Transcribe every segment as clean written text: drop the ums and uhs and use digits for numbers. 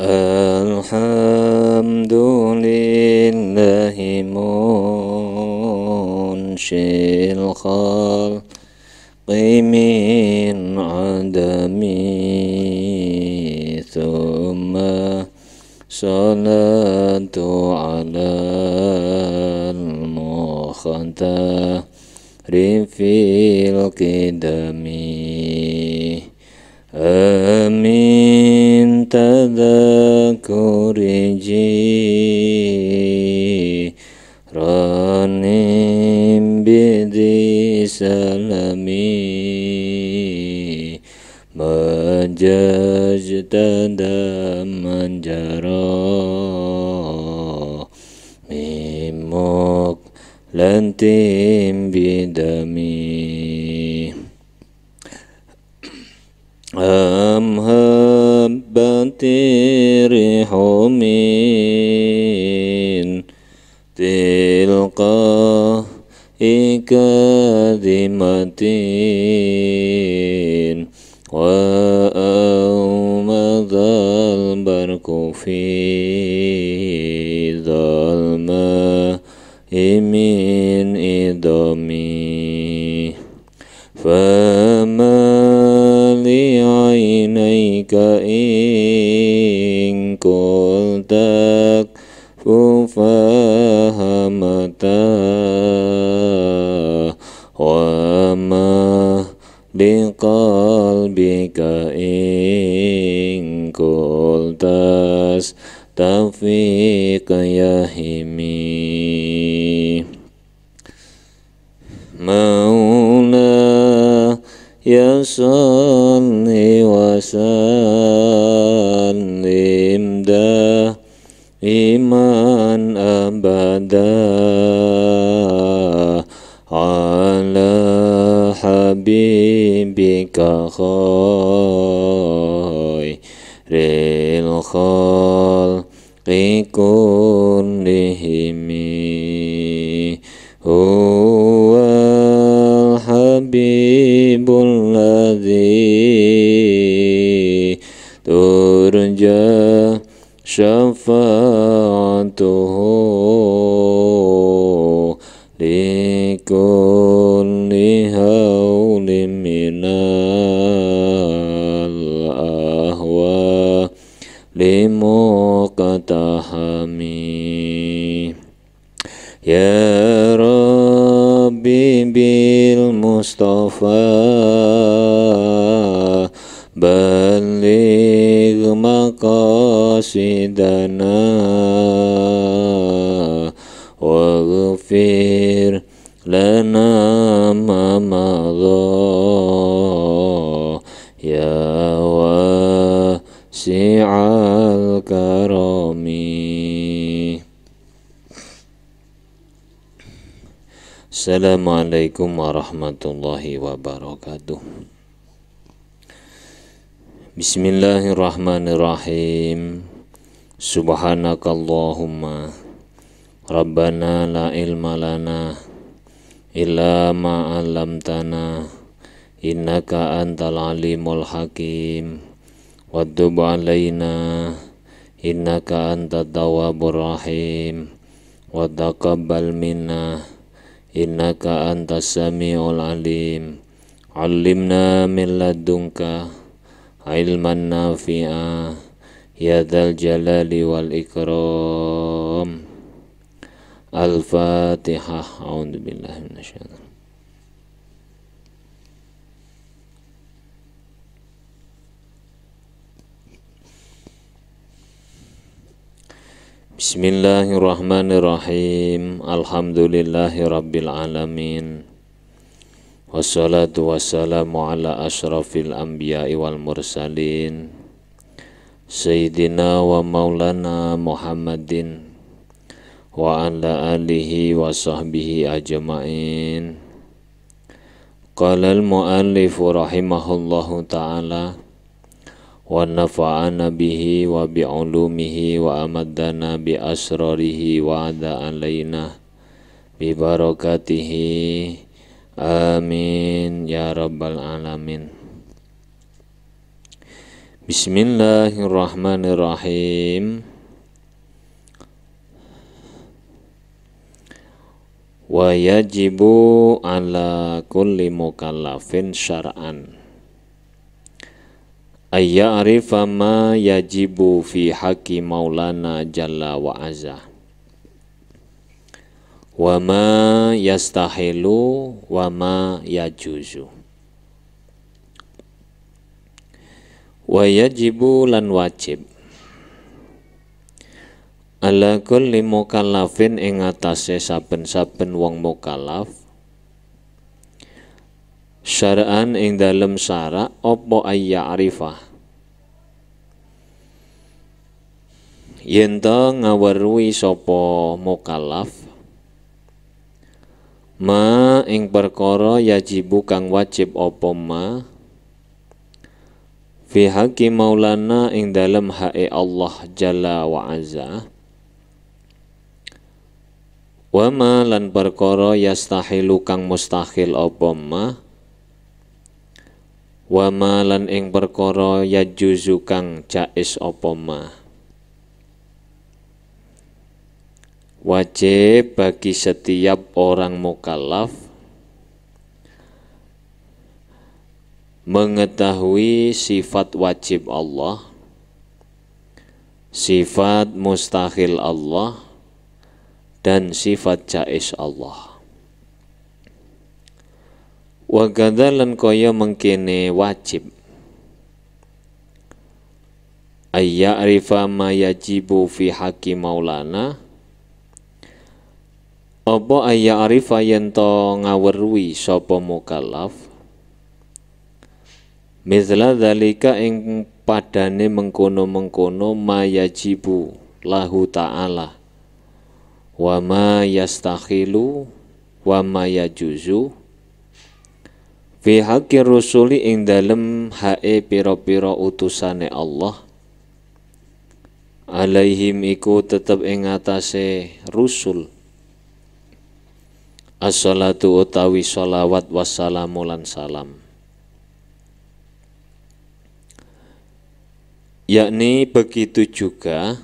Alhamdulillahi munshil khalqi min adami thumma salatu ala al-mukhtari fil qidami amin tadakuri jiranim bidi salami majajtada manjara mimok lantim bidami habati rihu min tilqa ikadimatin wa awmadal barku fi dhalma min idami fama li'ainaika in qultak fufahamata wa ma liqalbika in qultas taufiqa yahimi maula ya salli wa sallim iman abada ala habibika khairil khalqi kullihimi huwal habibul ladzi turja syafa'atuhu likulli hawlim minal ahwa limuqatahami ya Rabbi bil Mustafa baligh maqasidana waghfir lana ma madha ya wasi'al karami. Assalamualaikum warahmatullahi wabarakatuh. Bismillahirrahmanirrahim. Subhanakallahumma Rabbana la ilma lana illa ma 'allamtana innaka antal alimul hakim wattub alaina innaka antat tawwabur rahim wa taqabbal minna innaka antas samiul alim allimna min ladunka ilman nafi'a ya dzal jalali wal ikram. Al-Fatihah. A'udzubillahi minasyaitonir rajim. Bismillahirrahmanirrahim. Alhamdulillahi rabbil alamin. Wassalatu wassalamu ala asyrafil anbiya'i wal mursalin Sayyidina wa maulana Muhammadin wa ala alihi wa sahbihi ajma'in. Qala al-muallifu rahimahullahu ta'ala wa nafa'ana bihi wa bi'ulumihi wa amaddana bi asrarihi wa ada alaina bi barakatihi amin ya rabbal alamin. Bismillahirrahmanirrahim. Wa yajibu ala kulli mukallafin syar'an ayya'rifa ma yajibu fi haqqi maulana jalla wa azza wa ma yastahilu wa ma yajuzu. Wa yajibu lan wajib ala kulli mukallafin ing atase saben-saben wong mukallaf syar'an ing dalem syara apa ayya'rifah yen ta ngaweruhi sapa mukallaf ma ing perkara yajibu kang wajib apa ma fi haqqi maulana ing dalem hae Allah jalla wa azza wa ma lan perkara yastahilu kang mustahil apa ma wa ma lan ing perkara yajuzu kang jaiz apa ma. Wajib bagi setiap orang mukallaf mengetahui sifat wajib Allah, sifat mustahil Allah, dan sifat jaiz Allah. Wa kadzalan kaya mengkene wajib ayya'rifa ma yajibu fi haqqi maulana apa ayya'rifa yen to ngaweruhi sapa mukallaf mithla dzalika ing padane mengkono-mengkono ma yajibu lahu ta'ala wa ma yastakhilu wa ma yajuzu fi haqqi rusuli ing dalem hae pira-pira utusane Allah alaihim iku tetep ing atase rusul as-salatu utawi sholawat wassalamu lan salam. Yakni begitu juga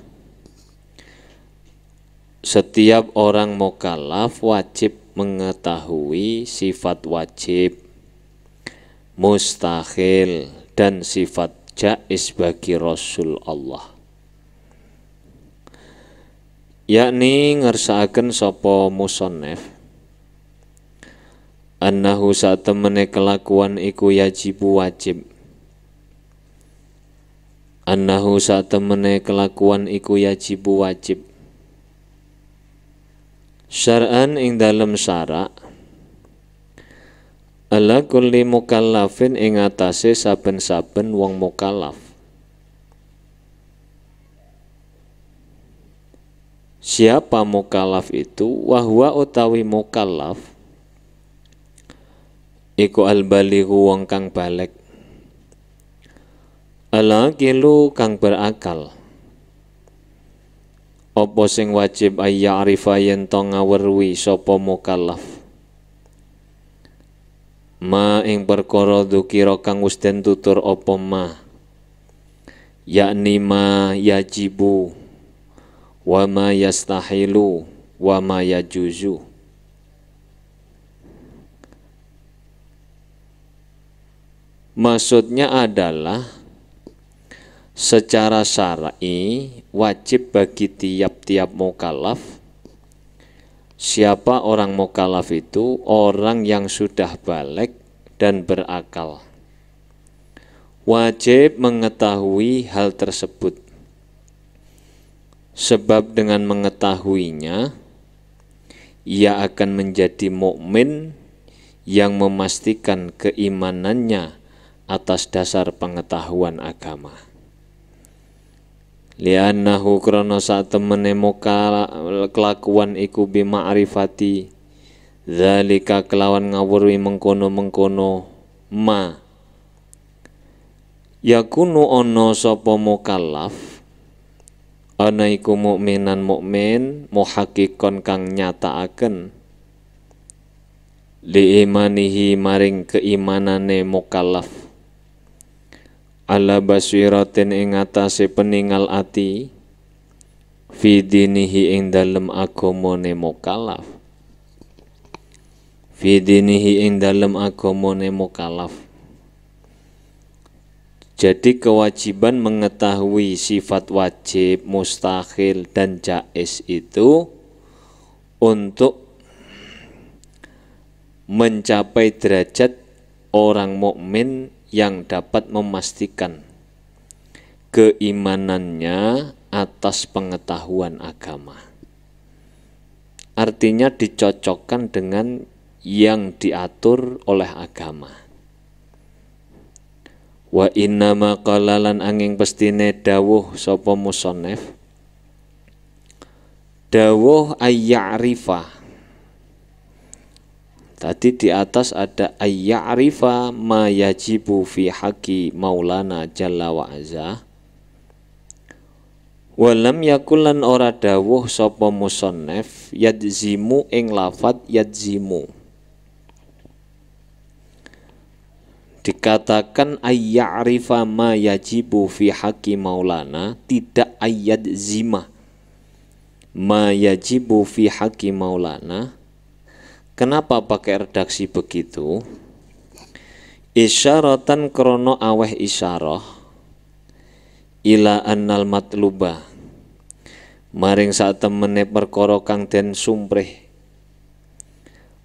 setiap orang mukallaf wajib mengetahui sifat wajib, mustahil, dan sifat jaiz bagi Rasul Allah. Yakni ngersakaken sapa musannif annahu satemene kelakuan iku yajibu wajib. Annahu satemene kelakuan iku yajibu wajib. Syar'an ing dalem syara ala kulli mukallafin ing atase saben-saben wong mukallaf. Siapa mukallaf itu? Wahwa utawi mukallaf iku al-balighu wong kang baligh, al-aqilu kang berakal. Apa sing wajib ayya'rifa yen to ngaweruhi sapa mukallaf ma ing perkara dzukira kang wis den tutur apa ma, yakni ma yajibu wa ma yastahilu wa ma yajuzu. Maksudnya adalah secara syar'i wajib bagi tiap-tiap mukallaf. Siapa orang mukallaf itu? Orang yang sudah baligh dan berakal. Wajib mengetahui hal tersebut. Sebab dengan mengetahuinya ia akan menjadi mukmin yang memastikan keimanannya atas dasar pengetahuan agama. Li'annahu krana satemene kelakuan iku bima'rifati dzalika kelawan ngawruhi mengkono-mengkono ma yakunu ana sapa mukallaf ana iku mukminan mukmin muhaqqikon kang nyatakaken li imanihi maring keimanane mukallaf ala basiratin ing atase peningal ati fi dinihi ing dalem agamane mukallaf fi dinihi ing dalem agamane mukallaf. Jadi kewajiban mengetahui sifat wajib, mustahil dan jaiz itu untuk mencapai derajat orang mukmin yang dapat memastikan keimanannya atas pengetahuan agama. Artinya dicocokkan dengan yang diatur oleh agama. Wa inna maqalalan angin pestine dawuh sapa musannif dawuh ayya'rifa. Tadi di atas ada ayya'rifa ma yajibu fi haqqi maulana jalla wa azza. Walam yakulan ora dawuh sapa musannif yadzmu ing lafat yadzmu. Dikatakan ayya'rifa ma yajibu fi haqqi maulana, tidak ayyadzima ma yajibu fi haqqi maulana. Kenapa pakai redaksi begitu? Isyaratan krono aweh isyarah ila annal matluba maring saat temene perkara kang den sumprih,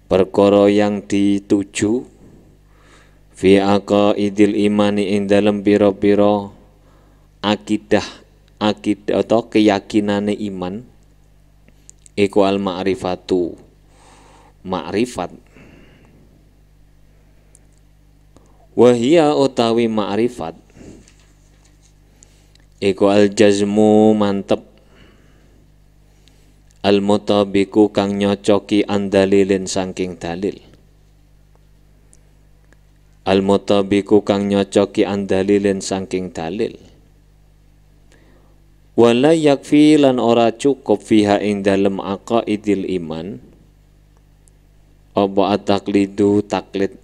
perkara yang dituju fi aqaidil imani ing dalem pira-pira akidah atau keyakinane iman iku al ma'rifatu ma'rifat wahia utawi ma'rifat iku al jazmu mantep al mutabiku kang nyocoki andalilin saking dalil al mutabiku kang nyocoki andalilin saking dalil wala yakfi lan ora cukup fiha ing dalem aqaidil iman apa ataklidu taklid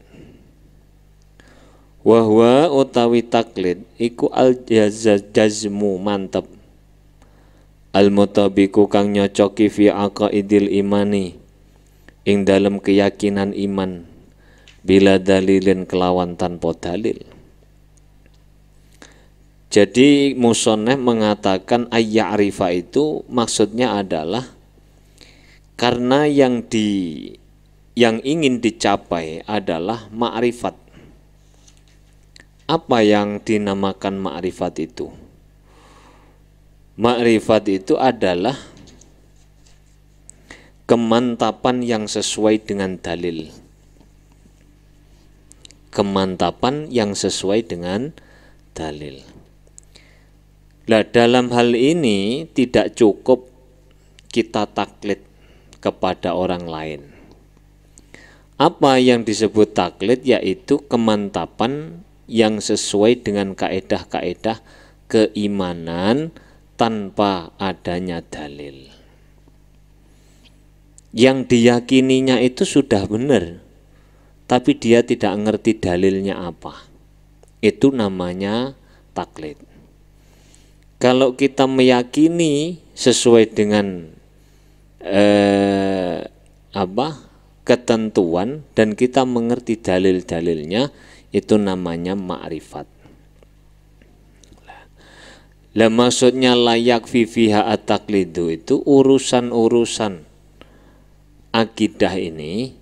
wahwa utawi taklid iku al jazmu mantep al mutabiku kang nyocoki fi aqaidil imani ing dalem keyakinan iman bila dalilin kelawan tanpa dalil. Jadi musannif mengatakan ayya'rifa itu maksudnya adalah karena yang ingin dicapai adalah ma'rifat. Apa yang dinamakan ma'rifat itu? Ma'rifat itu adalah kemantapan yang sesuai dengan dalil. Kemantapan yang sesuai dengan dalil. Nah, dalam hal ini tidak cukup kita taklid kepada orang lain. Apa yang disebut taklid yaitu kemantapan yang sesuai dengan kaedah-kaedah keimanan tanpa adanya dalil. Yang diyakininya itu sudah benar, tapi dia tidak ngerti dalilnya apa. Itu namanya taklid. Kalau kita meyakini sesuai dengan ketentuan dan kita mengerti dalil-dalilnya, itu namanya ma'rifat. Lah maksudnya layak fiha at-taklidu itu urusan-urusan akidah ini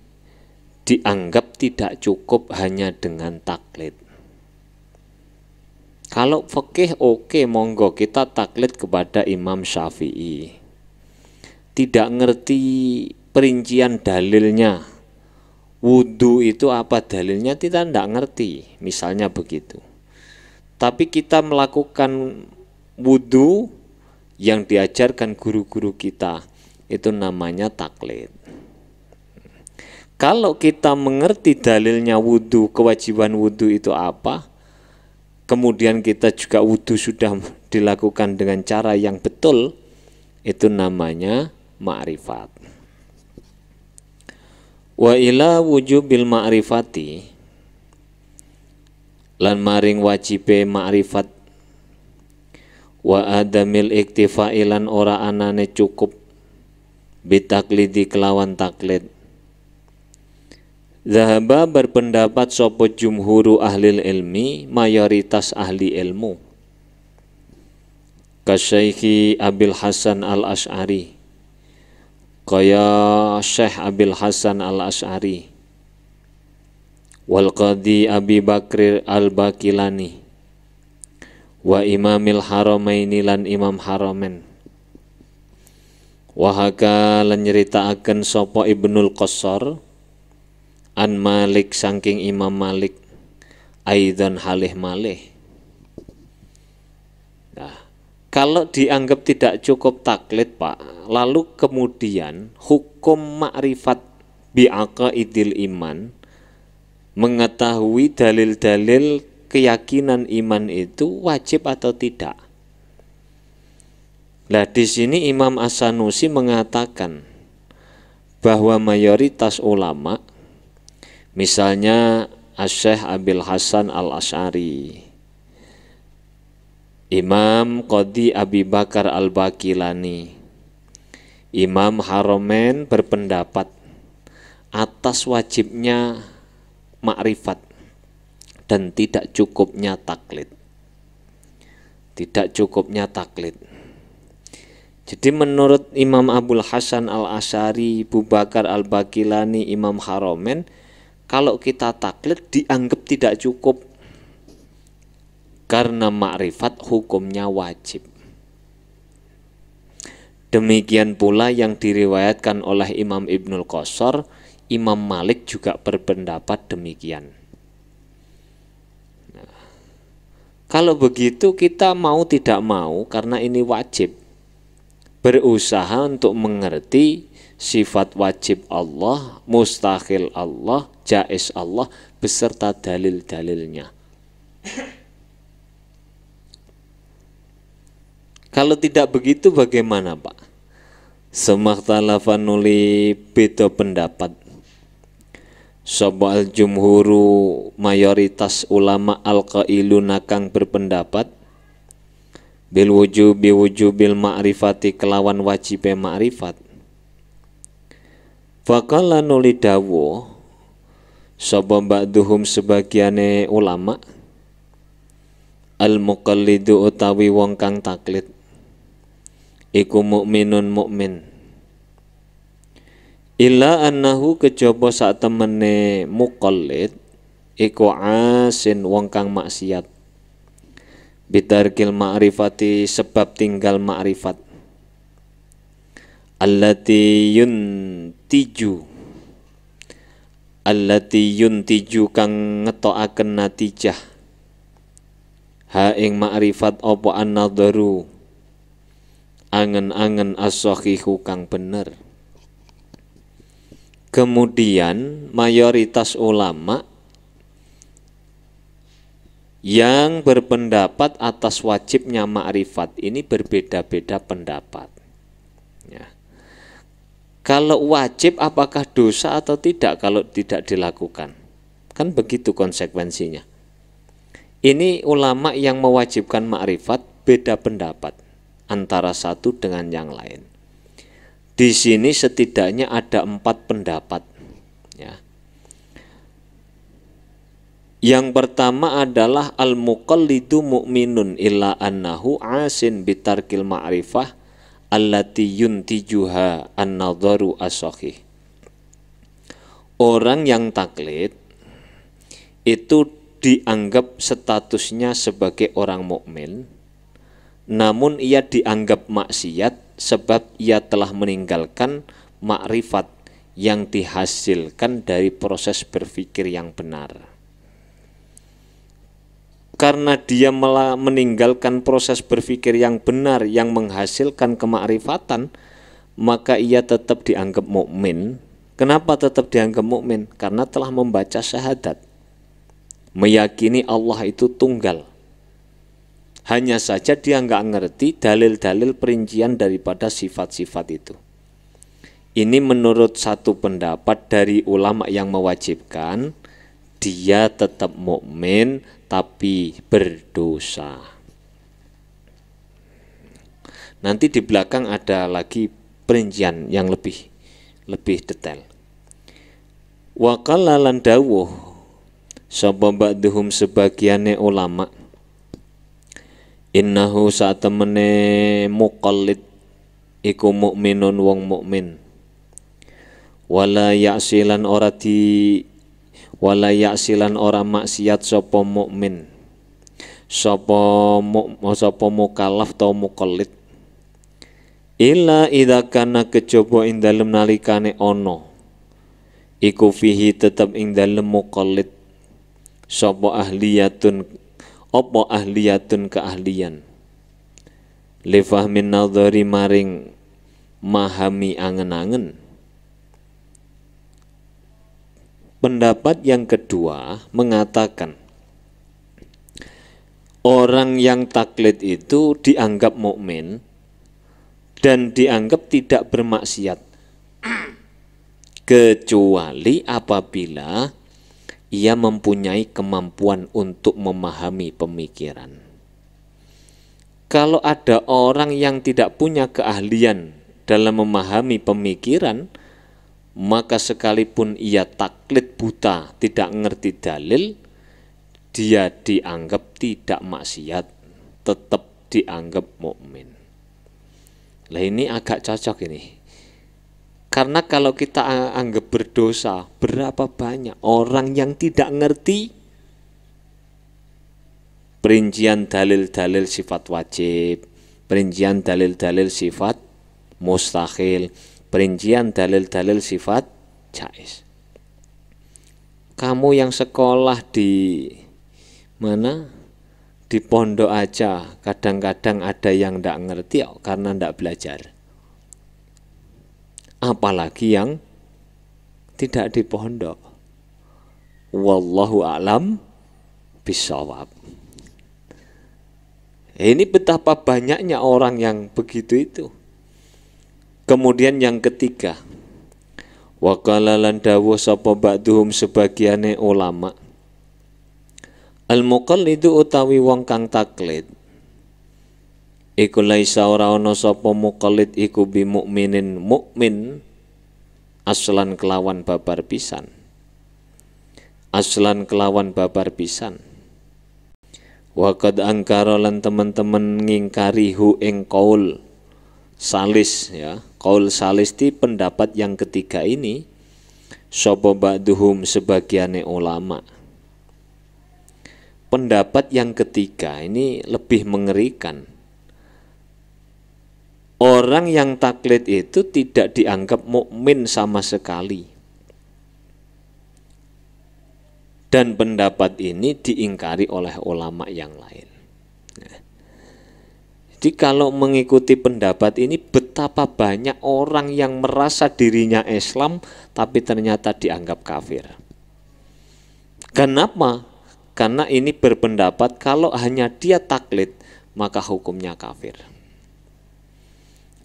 dianggap tidak cukup hanya dengan taklid. Kalau fikih oke, monggo kita taklid kepada Imam Syafi'i. Tidak ngerti perincian dalilnya. Wudu itu apa dalilnya kita tidak ngerti, misalnya begitu. Tapi kita melakukan wudu yang diajarkan guru-guru kita, itu namanya taklid. Kalau kita mengerti dalilnya wudu, kewajiban wudu itu apa, kemudian kita juga wudu sudah dilakukan dengan cara yang betul, itu namanya ma'rifat. Wa ila wujubil ma'rifati, lan maring wajibe makrifat, wa adamil iktifa'i lan ora anane cukup bitaklidi kelawan taklid. Zahaba berpendapat sopo jumhuru ahlil ilmi, mayoritas ahli ilmu, kasyaikhi Abil Hasan al-Ash'ari, kaya Syekh Abil Hasan al-Ash'ari, wal Qadhi Abi Bakr al-Bakilani, wa Imamil Haramaini lan Imam Haramain. Wahaka lan nyeritaaken sapa Ibnul Qassar an Malik saking Imam Malik aidan halih malih. Nah, kalau dianggap tidak cukup taklid Pak, lalu kemudian hukum makrifat bi'aqaidil iman, mengetahui dalil-dalil keyakinan iman itu wajib atau tidak. Nah, di sini Imam As-Sanusi mengatakan bahwa mayoritas ulama, misalnya Asy-Syaikh Abil Hasan al-Ash'ari, Imam Qadhi Abi Bakar al-Bakilani, Imam Haramain berpendapat atas wajibnya makrifat dan tidak cukupnya taklid. Tidak cukupnya taklid. Jadi menurut Imam Abul Hasan al-Ash'ari, Abu Bakar al-Bakilani, Imam Haramain, kalau kita taklid dianggap tidak cukup karena makrifat hukumnya wajib. Demikian pula yang diriwayatkan oleh Imam Ibnul Qassar, Imam Malik juga berpendapat demikian. Nah, kalau begitu kita mau tidak mau, karena ini wajib, berusaha untuk mengerti sifat wajib Allah, mustahil Allah, jaiz Allah beserta dalil-dalilnya. Kalau tidak begitu bagaimana Pak? Semakhtalafa nuli beda pendapat. Sobal jumhuru mayoritas ulama al-qailuna kang berpendapat bil wujubil ma'rifati kelawan wajibe ma'rifat. Faqala nuli dawuh sapa ba'duhum sebagiane ulama, al-muqallidu utawi wong kang taklid iku mukminun mukmin, illa annahu kejaba sak temene muqallid iku asin wong kang maksiat, bitarkil ma'rifati sebab tinggal ma'rifat, allati yuntiju kang ngetokaken natijah ha ing ma'rifat apa an-nadharu angen-angen as-sahihu kang bener. Kemudian mayoritas ulama yang berpendapat atas wajibnya ma'rifat ini berbeda-beda pendapat. Ya. Kalau wajib apakah dosa atau tidak kalau tidak dilakukan? Kan begitu konsekuensinya. Ini ulama yang mewajibkan ma'rifat beda pendapat antara satu dengan yang lain. Di sini setidaknya ada 4 pendapat. Ya. Yang pertama adalah al-muqallidu mu'minun illa annahu asin bitarkil ma'rifah allati yuntijuha an-nadharu as-sahih. Orang yang taklid itu dianggap statusnya sebagai orang mukmin, namun ia dianggap maksiat sebab ia telah meninggalkan makrifat yang dihasilkan dari proses berpikir yang benar. Karena dia meninggalkan proses berpikir yang benar yang menghasilkan kemakrifatan, maka ia tetap dianggap mukmin. Kenapa tetap dianggap mukmin? Karena telah membaca syahadat, meyakini Allah itu tunggal. Hanya saja dia nggak ngerti dalil-dalil perincian daripada sifat-sifat itu. Ini menurut satu pendapat dari ulama yang mewajibkan dia tetap mukmin tapi berdosa. Nanti di belakang ada lagi perincian yang lebih detail. Wa qala lan dawuh sapa ba'duhum sebagiane ulama, innahu satemene muqallid iku mukminun wong mukmin, wala ya'silan ora maksiat sapa mukmin, sapa mukallaf ta muqallid, illa idza kana kejaba ing dalem nalikane ana iku fihi tetep ing dalem muqallid sapa ahliyatun keahlian li fahmin nadhari maring mahami angen-angen. Pendapat yang kedua mengatakan orang yang taklid itu dianggap mukmin dan dianggap tidak bermaksiat kecuali apabila ia mempunyai kemampuan untuk memahami pemikiran. Kalau ada orang yang tidak punya keahlian dalam memahami pemikiran, maka sekalipun ia taklid buta, tidak ngerti dalil, dia dianggap tidak maksiat, tetap dianggap mukmin. Lah ini agak cocok ini. Karena kalau kita anggap berdosa, berapa banyak orang yang tidak ngerti perincian dalil-dalil sifat wajib, perincian dalil-dalil sifat mustahil, perincian dalil-dalil sifat jaiz. Kamu yang sekolah di mana? Di pondok aja kadang-kadang ada yang tidak ngerti karena tidak belajar. Apalagi yang tidak di pondok. Wallahu a'lam bishawab. Ini betapa banyaknya orang yang begitu itu. Kemudian yang ketiga, wa qala lan dawuh sapa ba'duhum sebagiane ulama, al-muqallidu utawi wong kang taklid iku laisa ora ana sapa muqallid iku bi mukminin mukmin aslan kelawan babar pisan. Aslan kelawan babar pisan. Wa qad angkara lan teman-teman ngingkari hu ing qaul salis ya. Qaul salis di pendapat yang ketiga ini sapa ba'duhum sebagiane ulama. Pendapat yang ketiga ini lebih mengerikan. Orang yang taklid itu tidak dianggap mukmin sama sekali. Dan pendapat ini diingkari oleh ulama yang lain. Jadi kalau mengikuti pendapat ini, betapa banyak orang yang merasa dirinya Islam tapi ternyata dianggap kafir. Kenapa? Karena ini berpendapat kalau hanya dia taklid maka hukumnya kafir.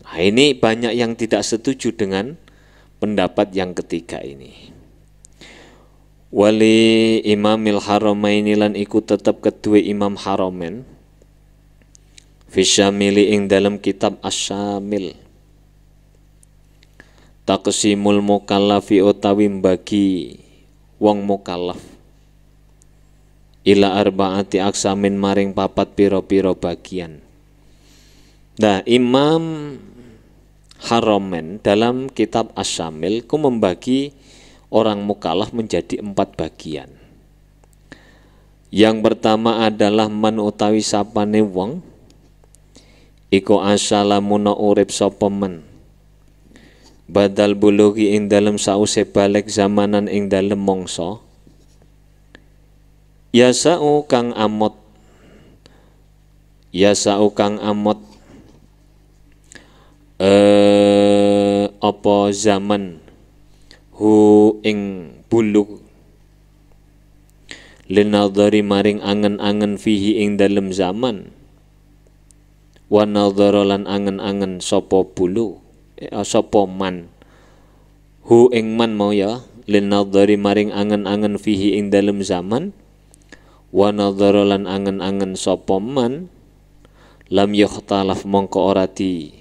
Nah, ini banyak yang tidak setuju dengan pendapat yang ketiga ini. Wali Imamil Haramaini lan iku tetap kedua Imam Haramain fisyamili ing dalam kitab Asy-Syamil taqsimul mukallafi utawi bagi wong mukallaf ila arbaati aksamin maring papat piro-piro bagian. Nah, Imam Haramain dalam kitab Asy-Syamil ku membagi orang mukallaf menjadi 4 bagian. Yang pertama adalah man utawi sapane wong iku asalamuna urip sapa men badal bulugi ing dalem sause balik zamanan ing dalem mangsa yasau kang amot apa zaman hu ing bulug linadhari maring angen-angen fihi ing dalem zaman wa nadhara lan angen-angen sapa bulu sapa man hu ing man mau ya linadhari maring angen-angen fihi ing dalem zaman wa nadhara lan angen-angen sapa man lam yukhtalaf mongko ora di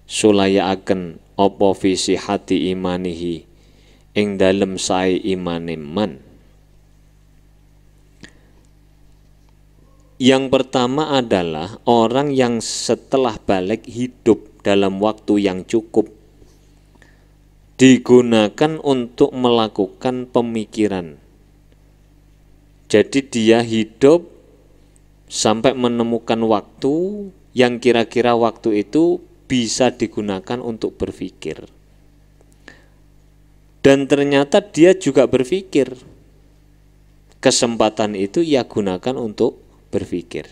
sulayaaken apa fi sihati imanihi ing dalem sae imane man. Yang pertama adalah orang yang setelah balik hidup dalam waktu yang cukup digunakan untuk melakukan pemikiran. Jadi dia hidup sampai menemukan waktu yang kira-kira waktu itu bisa digunakan untuk berpikir. Dan ternyata dia juga berpikir. Kesempatan itu ia gunakan untuk berpikir.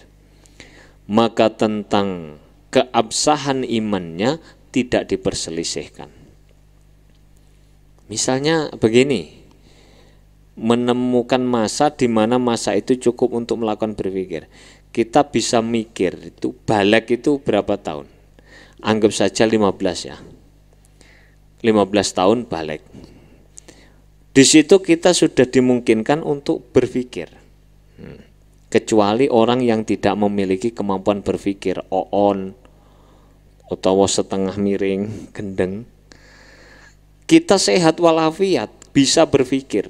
Maka tentang keabsahan imannya tidak diperselisihkan. Misalnya begini, menemukan masa di mana masa itu cukup untuk melakukan berpikir. Kita bisa mikir itu balik itu berapa tahun? Anggap saja 15 ya. 15 tahun balik. Di situ kita sudah dimungkinkan untuk berpikir. Kecuali orang yang tidak memiliki kemampuan berpikir, oon, atau setengah miring, gendeng. Kita sehat walafiat, bisa berpikir.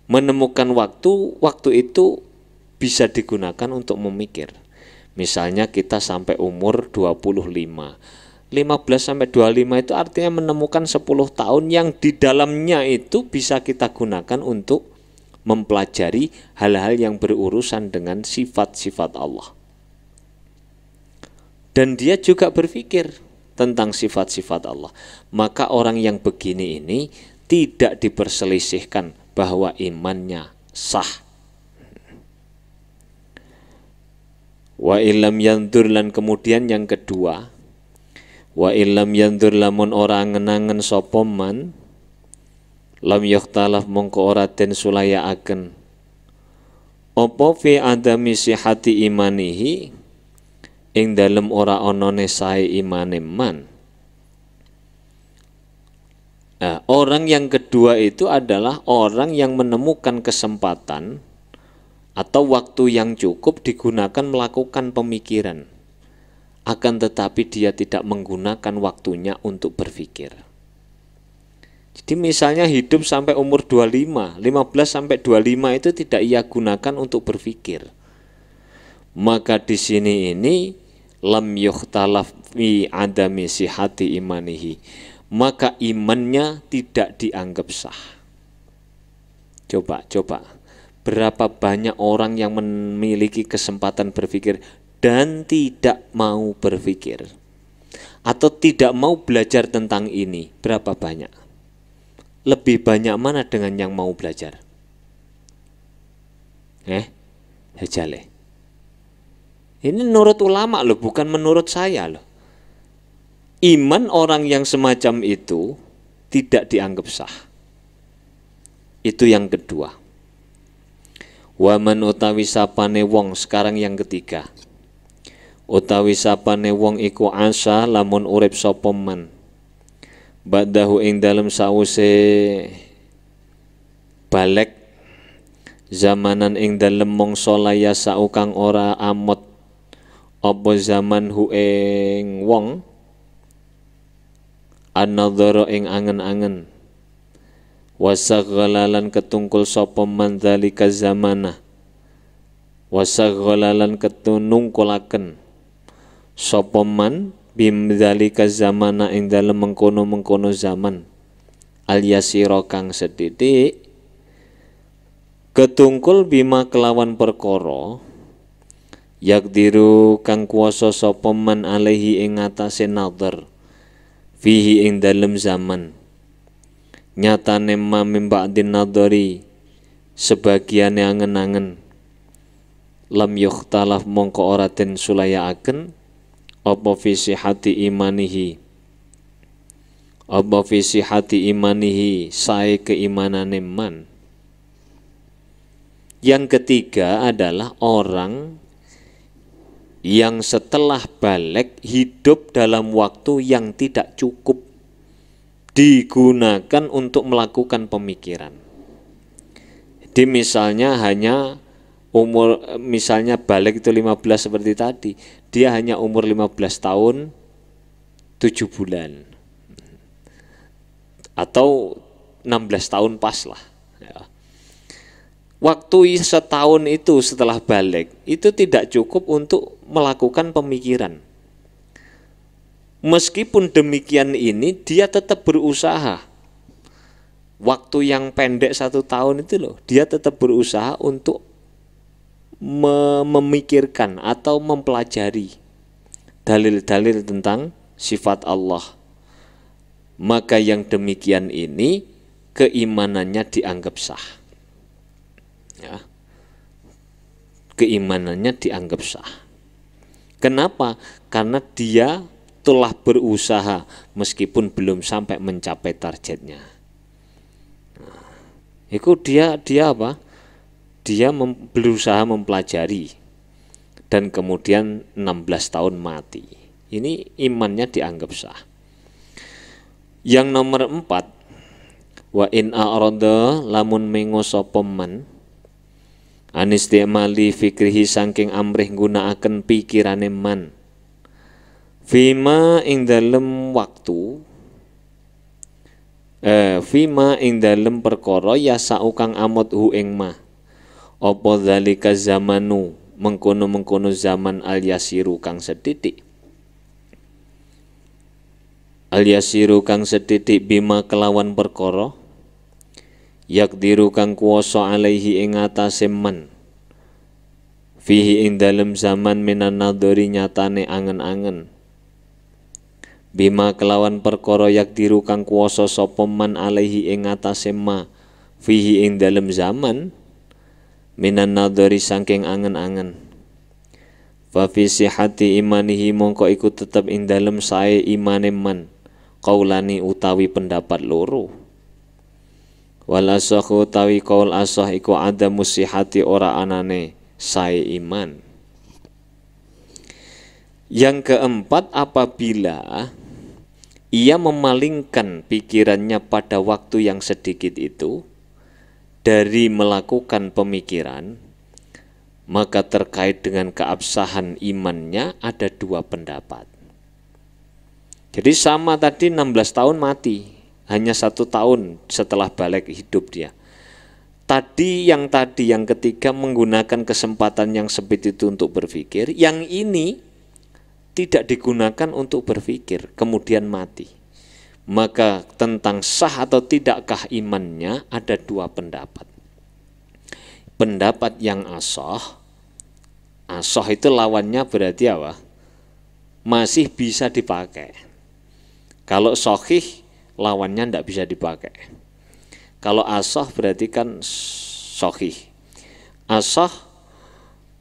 Menemukan waktu itu bisa digunakan untuk memikir. Misalnya kita sampai umur 25. 15 sampai 25 itu artinya menemukan 10 tahun yang di dalamnya itu bisa kita gunakan untuk mempelajari hal-hal yang berurusan dengan sifat-sifat Allah. Dan dia juga berpikir tentang sifat-sifat Allah. Maka orang yang begini ini tidak diperselisihkan bahwa imannya sah. Wa illam yandur lan kemudian yang kedua, wa illam yandur lamun ora ngenangen sapa man lam yukhtalaf mongko ora den sulayaaken apa fi adami sihati imanihi ing dalem ora onone sae imane man. Nah, orang yang kedua itu adalah orang yang menemukan kesempatan atau waktu yang cukup digunakan melakukan pemikiran, akan tetapi dia tidak menggunakan waktunya untuk berpikir. Jadi misalnya hidup sampai umur 25, 15 sampai 25 itu tidak ia gunakan untuk berpikir. Maka di sini ini lam yukhtalaf fi adami sihati imanihi. Maka imannya tidak dianggap sah. Coba. Berapa banyak orang yang memiliki kesempatan berpikir dan tidak mau berpikir. Atau tidak mau belajar tentang ini. Berapa banyak? Lebih banyak mana dengan yang mau belajar? Jale. Ini menurut ulama loh, bukan menurut saya loh. Iman orang yang semacam itu tidak dianggap sah. Itu yang kedua. Waman utawi sapane wong, sekarang yang ketiga. Utawi sapane wong iku asa lamun urip sapa man. Ba'dahu ing dalem sause balik zamanan ing dalem mangsa layasa kang ora amot apa zaman hu ing wong an-nadhara ing angen-angen wasaghalalan ketungkul sapa man dzalika zamana wasaghalalan ketunungkulaken sapa man bimdzalika zamana ing dalem mengkono-mengkono zaman al-yasira kang sedidik ketungkul bima kelawan perkara yakdiru kang kuwasa sapa man alaihi ing atase nadhar fihi ing dalem zaman nyatane ma mim ba'din nadhari sebagiane angen-angen lam yukhtalaf mongko ora den sulayaaken apa fi sihati imanihi sae keimanane man. Yang ketiga adalah orang yang setelah balik hidup dalam waktu yang tidak cukup digunakan untuk melakukan pemikiran. Jadi misalnya hanya umur, misalnya balik itu 15 seperti tadi, dia hanya umur 15 tahun 7 bulan atau 16 tahun pas lah ya. Waktu setahun itu setelah balik itu tidak cukup untuk melakukan pemikiran. Meskipun demikian ini dia tetap berusaha. Waktu yang pendek 1 tahun itu loh, dia tetap berusaha untuk memikirkan atau mempelajari dalil-dalil tentang sifat Allah. Maka yang demikian ini keimanannya dianggap sah ya. Keimanannya dianggap sah. Kenapa? Karena dia telah berusaha meskipun belum sampai mencapai targetnya. Itu dia apa? Dia berusaha mempelajari dan kemudian 16 tahun mati. Ini imannya dianggap sah. Yang nomor 4, wa in a'rada lamun mengo sapa man anistimali fikrihi saking amrih nggunakaken pikirane man fima ing dalem waktu fima ing dalem perkara yasau kang amot hu ing ma apa zalika zamanu mengkono-mengkono zaman al yasiru kang setitik al yasiru kang setitik bima kelawan perkara yakdiru kang kuwasa alaihi ing atase man fihi ing dalem zaman minan nadhari nyatane angen-angen bima kelawan perkara yakdiru kang kuwasa sapa man alaihi ing atase ma fihi ing dalem zaman minan nadhari saking angen-angen fa fi sihhati imanihi mongko iku tetep ing dalem sae imane man qaulani utawi pendapat loro wal ashahu utawi qaul ashah iku adamu sihhati ora anane sae iman. Yang keempat, apabila ia memalingkan pikirannya pada waktu yang sedikit itu dari melakukan pemikiran, maka terkait dengan keabsahan imannya ada 2 pendapat. Jadi sama tadi 16 tahun mati, hanya 1 tahun setelah balik hidup dia. Tadi yang ketiga menggunakan kesempatan yang sempit itu untuk berpikir, yang ini tidak digunakan untuk berpikir, kemudian mati. Maka tentang sah atau tidakkah imannya ada 2 pendapat. Pendapat yang ashah itu lawannya berarti apa? Masih bisa dipakai. Kalau sahih lawannya tidak bisa dipakai. Kalau ashah berarti kan sahih.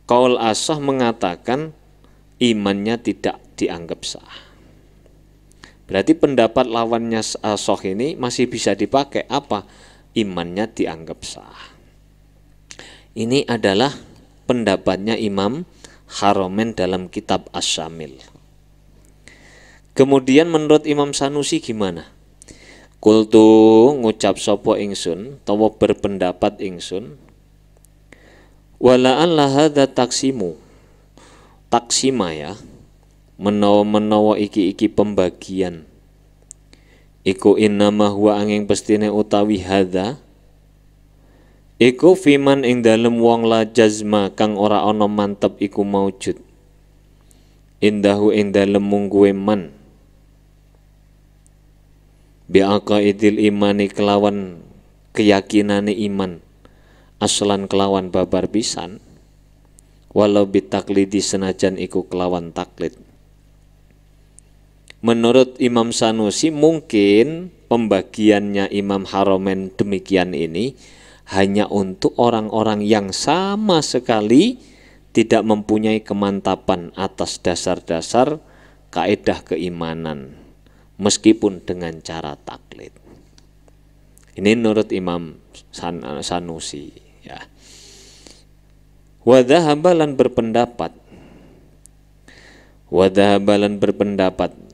Qaul ashah mengatakan imannya tidak dianggap sah. Berarti pendapat lawannya ashah ini masih bisa dipakai. Apa? Imannya dianggap sah. Ini adalah pendapatnya Imam Haramain dalam kitab Asy-Syamil. Kemudian menurut Imam Sanusi gimana? Kultu ngucap sapa ingsun, tawa berpendapat ingsun, wala'alla hadza taksima ya, menawa iki pembagian iku innama huwa angin pestine utawi hadza iku fiman ing dalem wong la jazma kang ora ana mantep iku maujud indahu ing dalem mungguwe man bi'aqaidil imani kelawan keyakinane iman aslan kelawan babar pisan walau bitaklidi senajan iku kelawan taklid. Menurut Imam Sanusi mungkin pembagiannya Imam Haramain demikian ini hanya untuk orang-orang yang sama sekali tidak mempunyai kemantapan atas dasar-dasar kaidah keimanan meskipun dengan cara taklid. Ini menurut Imam Sanusi ya. Wadhahabalan berpendapat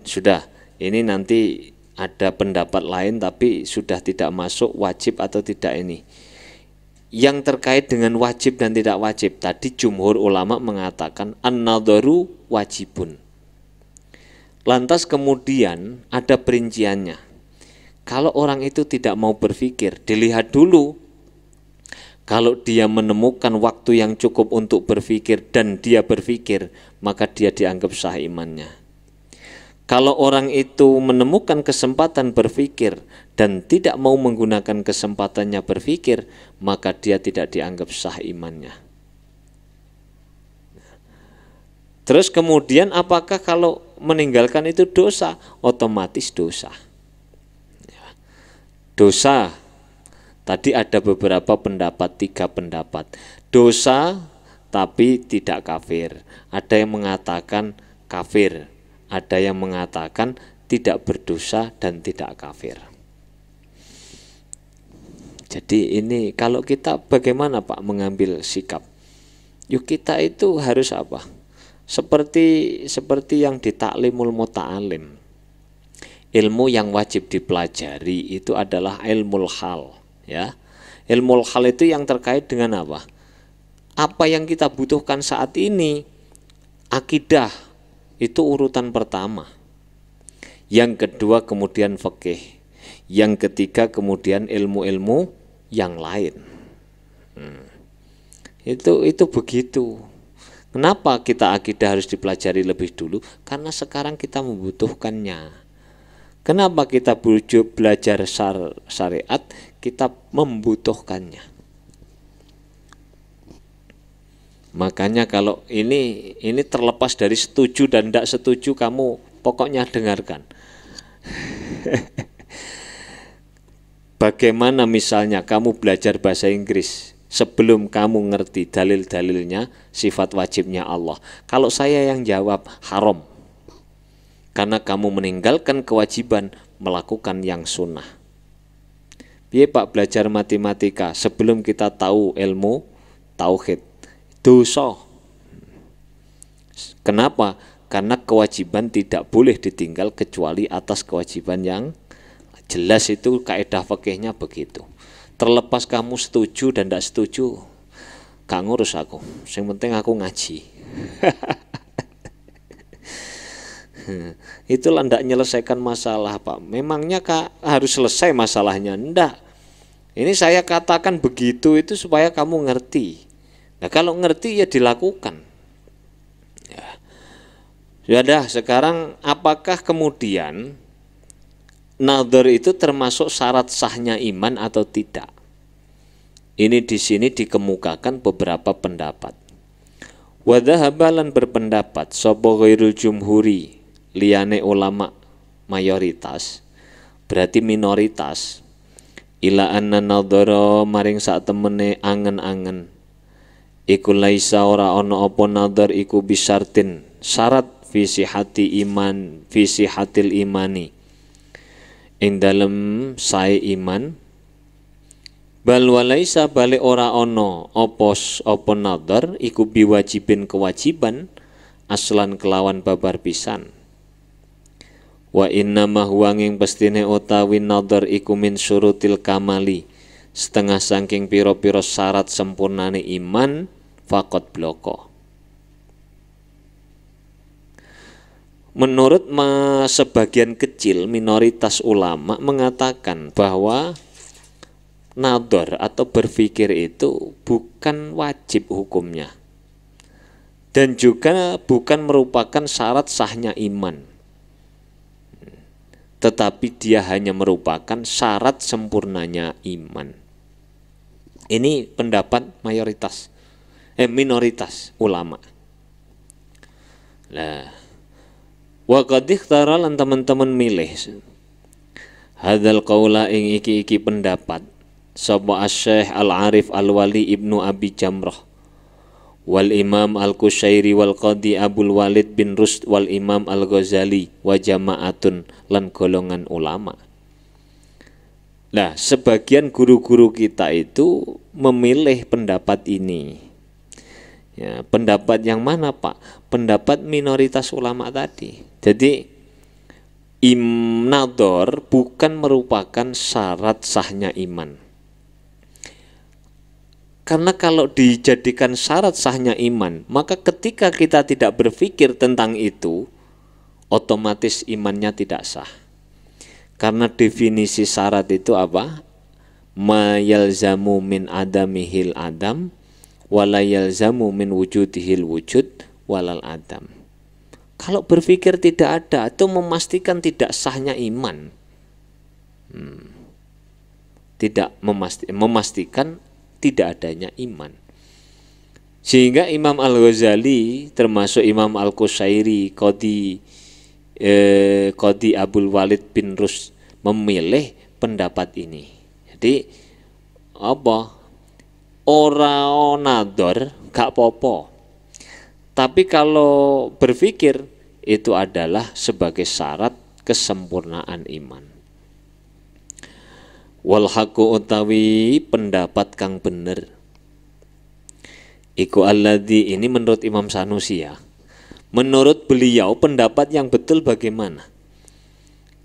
sudah, ini nanti ada pendapat lain tapi sudah tidak masuk wajib atau tidak ini. Yang terkait dengan wajib dan tidak wajib, tadi jumhur ulama mengatakan an-nadharu wajibun. Lantas kemudian ada perinciannya. Kalau orang itu tidak mau berpikir, dilihat dulu. Kalau dia menemukan waktu yang cukup untuk berpikir dan dia berpikir, maka dia dianggap sah imannya. Kalau orang itu menemukan kesempatan berpikir dan tidak mau menggunakan kesempatannya berpikir, maka dia tidak dianggap sah imannya. Terus kemudian apakah kalau meninggalkan itu dosa? Otomatis dosa. Dosa, tadi ada beberapa pendapat, 3 pendapat. Dosa tapi tidak kafir. Ada yang mengatakan kafir. Ada yang mengatakan tidak berdosa dan tidak kafir. Jadi ini kalau kita bagaimana Pak mengambil sikap? Yuk kita itu harus apa? Seperti yang di Ta'limul Muta'alim. Ilmu yang wajib dipelajari itu adalah ilmul hal, ya. Ilmul hal itu yang terkait dengan apa? Apa yang kita butuhkan saat ini, akidah itu urutan pertama. Yang kedua kemudian fikih. Yang ketiga kemudian ilmu-ilmu yang lain. Itu begitu. Kenapa kita akidah harus dipelajari lebih dulu? Karena sekarang kita membutuhkannya. Kenapa kita belajar syariat? Kita membutuhkannya. Makanya kalau ini terlepas dari setuju dan tidak setuju, kamu pokoknya dengarkan. Bagaimana misalnya kamu belajar bahasa Inggris sebelum kamu ngerti dalil-dalilnya, sifat wajibnya Allah. Kalau saya yang jawab haram, karena kamu meninggalkan kewajiban melakukan yang sunnah. Piye Pak belajar matematika sebelum kita tahu ilmu tauhid? Dosa. Kenapa? Karena kewajiban tidak boleh ditinggal kecuali atas kewajiban yang jelas, itu kaidah fikihnya begitu. Terlepas kamu setuju dan tidak setuju, gak ngurus aku. Yang penting aku ngaji. Itulah tidak menyelesaikan masalah Pak. Memangnya harus selesai masalahnya? Tidak. Ini saya katakan begitu itu supaya kamu ngerti. Nah kalau ngerti ya dilakukan. Ya dah, sekarang apakah kemudian nadhar itu termasuk syarat sahnya iman atau tidak? Ini di sini dikemukakan beberapa pendapat. Wa dhahabalan berpendapat sapa ghairul jumhuri, liyane ulama mayoritas, berarti minoritas, ila anna nadhara maring sak temene angen-angen iku laisa ora ana apa nadhar iku bisartin syarat visi hati iman, visi hatil imani ing dalem sae iman, bal walaisa balik ora ana apa nadhar iku biwajibin kewajiban aslan kelawan babar pisan. Wa inna ma huwa ing pestine utawi nadhar iku min syurutil kamali, setengah saking pira-pira syarat sempurnane iman faqat bloko. Menurut sebagian kecil minoritas ulama mengatakan bahwa nadhar atau berpikir itu bukan wajib hukumnya dan juga bukan merupakan syarat sahnya iman, tetapi dia hanya merupakan syarat sempurnanya iman. Ini pendapat minoritas ulama. Lah, wa qad ikhtara lan teman-teman milih hadzal qaula ing iki pendapat sapa Asy-Syaikh Al-Arif Al-Wali Ibnu Abi Jamrah wal Imam Al-Qusyairi wal Qadi Abdul Walid bin Rusd wal Imam Al-Ghazali wa jamaatun lan golongan ulama. Nah, sebagian guru-guru kita itu memilih pendapat ini. Ya, pendapat yang mana Pak? Pendapat minoritas ulama tadi. Jadi Nador bukan merupakan syarat sahnya iman. Karena kalau dijadikan syarat sahnya iman, maka ketika kita tidak berpikir tentang itu, otomatis imannya tidak sah. Karena definisi syarat itu apa? Ma yalzamu min adamihil adam wala yalzamu min wujudihil wujud walal adam. Kalau berpikir tidak ada, itu memastikan tidak sahnya iman. Tidak memastikan tidak adanya iman. Sehingga Imam Al-Ghazali termasuk Imam Al-Qusairi, Qadi Abdul Walid bin Rus memilih pendapat ini. Jadi apa? Ora nador gak popo. Tapi kalau berpikir itu adalah sebagai syarat kesempurnaan iman. Wal haqqu utawi pendapat kang bener iku alladzi, ini menurut Imam Sanusi ya. Menurut beliau pendapat yang betul bagaimana?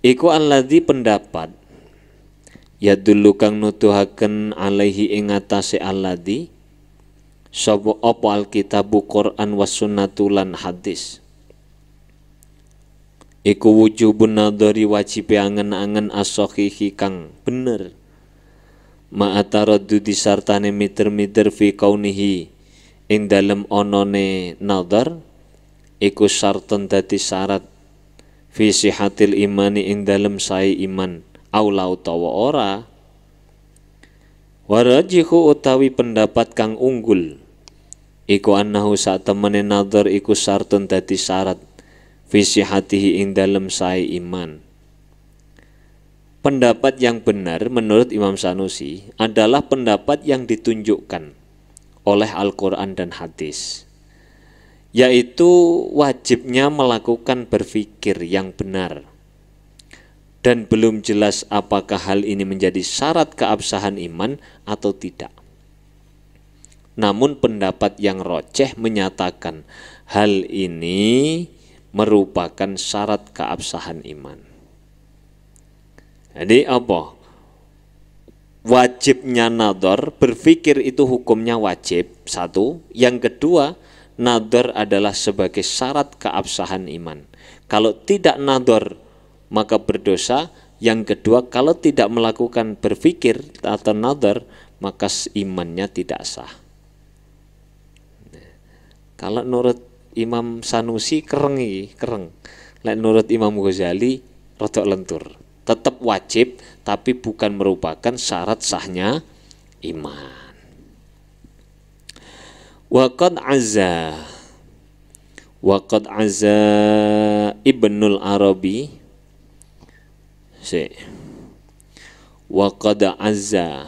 Iku alladzi pendapat ya dulu kang nuduhaken alaihi ing atase alladzi sapa apa alkitabu Quran was sunnatulan hadis. Iku wujubun nadhari wajib angen-angen as-sahihi kang bener. Ma'ataraddu disartane miter-miter fi kaunihi ing dalem onone nadhar iku syartun dadi syarat fi sihatil imani ing dalem sae iman aula utawa ora. Warajihu utawi pendapat kang unggul iku annahu sak temene nadhar iku syartun dadi syarat fi sihatihi ing dalem sae iman. Pendapat yang benar menurut Imam Sanusi adalah pendapat yang ditunjukkan oleh Al-Quran dan hadis, yaitu wajibnya melakukan berpikir yang benar. Dan belum jelas apakah hal ini menjadi syarat keabsahan iman atau tidak. Namun pendapat yang rojeh menyatakan hal ini merupakan syarat keabsahan iman. Jadi apa? Wajibnya nadhar, berpikir itu hukumnya wajib, satu. Yang kedua, nadhar adalah sebagai syarat keabsahan iman. Kalau tidak nadhar maka berdosa. Yang kedua, kalau tidak melakukan berpikir atau nadhar maka imannya tidak sah. Kalau menurut Imam Sanusi kereng. Lek menurut Imam Ghazali rodok lentur. Tetap wajib tapi bukan merupakan syarat sahnya iman. Waqad azza Ibnul Arabi waqad azza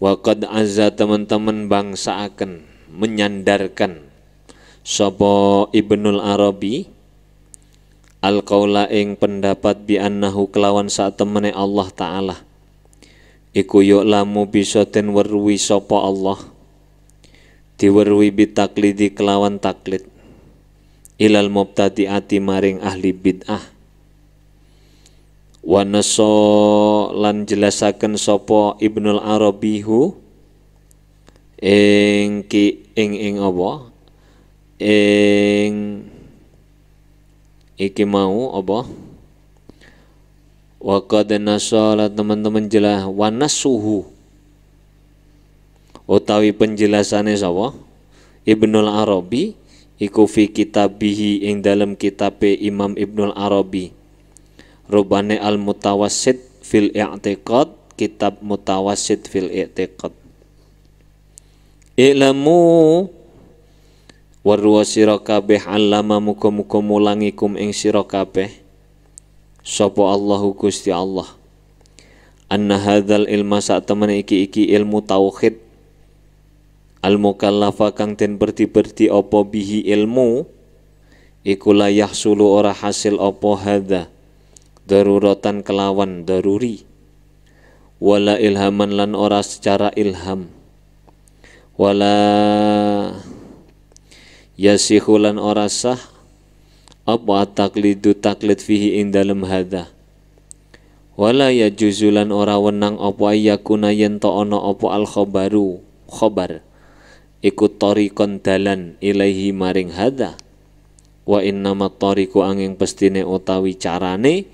Waqad azza teman-teman bangsa akan menyandarkan sapa Ibnul Arabi al-qaula ing pendapat bi annahu kelawan sak temene Allah taala iku yu'lamu bisa den weruhi sapa Allah diweruhi bitaklidi kelawan taklid ilal mubtadi'ati maring ahli bid'ah wa naso lan jelasaken sapa Ibnul Arabi hu ing apa ing iki mau apa wa qad nasala teman-teman jelas wa nasuhu utawi penjelasane sapa Ibnul Arabi iku fi kitabihi ing dalam kitabe Imam Ibnul Arabi Rubane al-Mutawassit fil I'tiqad, kitab Mutawassit fil I'tiqad. Ilamu warwa sira kabeh allama muga-muga mulangikum ing sira kabeh sapa Allahu Gusti Allah. Anna hadzal ilma sak temen iki ilmu tauhid al-mukallafa kang den berdi-berdi apa bihi ilmu iku la yahsulu ora hasil apa hadza daruratan kelawan daruri wala ilhaman lan ora secara ilham, wala yasihu lan ora sah apa taklidu taklid fihi ing dalem hadza, wala yajuzu lan ora wenang apa ayakuna yen to ana apa al khabaru khabar iku tariqon dalan ilaihi maring hadza, wa innama tariqu angin pestine utawi carane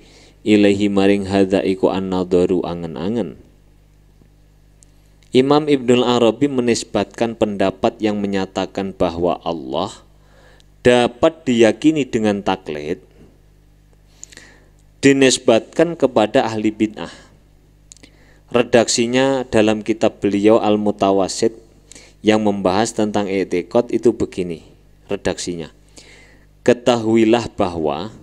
ilaihi maring hadza iku an-nadharu angen-angen. Imam Ibnul Arabi menisbatkan pendapat yang menyatakan bahwa Allah dapat diyakini dengan taklid dinisbatkan kepada ahli bid'ah. Redaksinya dalam kitab beliau Al-Mutawassit yang membahas tentang i'tiqad itu begini redaksinya. Ketahuilah bahwa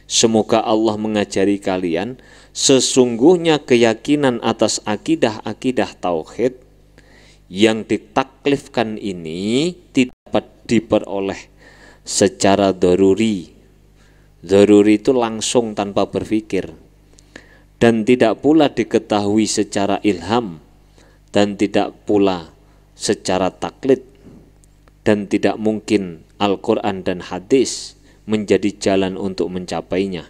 semoga Allah mengajari kalian sesungguhnya keyakinan atas akidah-akidah tauhid yang ditaklifkan ini tidak dapat diperoleh secara daruri. Daruri itu langsung tanpa berpikir, dan tidak pula diketahui secara ilham, dan tidak pula secara taklid, dan tidak mungkin Al-Quran dan hadis menjadi jalan untuk mencapainya.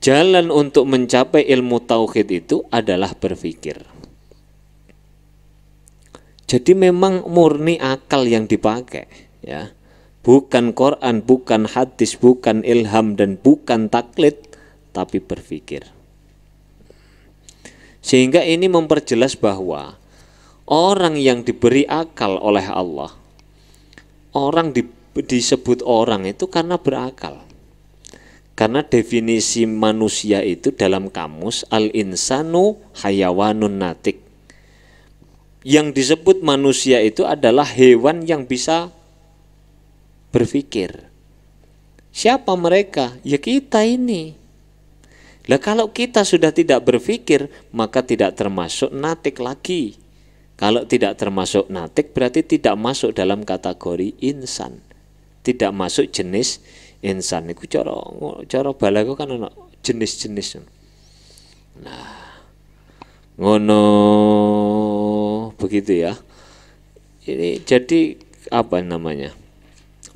Jalan untuk mencapai ilmu tauhid itu adalah berpikir. Jadi memang murni akal yang dipakai, ya. Bukan Quran, bukan hadis, bukan ilham, dan bukan taklid, tapi berpikir. Sehingga ini memperjelas bahwa orang yang diberi akal oleh Allah, orang disebut orang itu karena berakal. Karena definisi manusia itu dalam kamus al-insanu hayawanun natik. Yang disebut manusia itu adalah hewan yang bisa berpikir. Siapa mereka? Ya kita ini. Lah kalau kita sudah tidak berpikir, maka tidak termasuk natik lagi. Kalau tidak termasuk natik berarti tidak masuk dalam kategori insan. Tidak masuk jenis insan. Iku cara balaghah kan ana jenis-jenis. Nah, ngono begitu ya. Ini jadi apa namanya?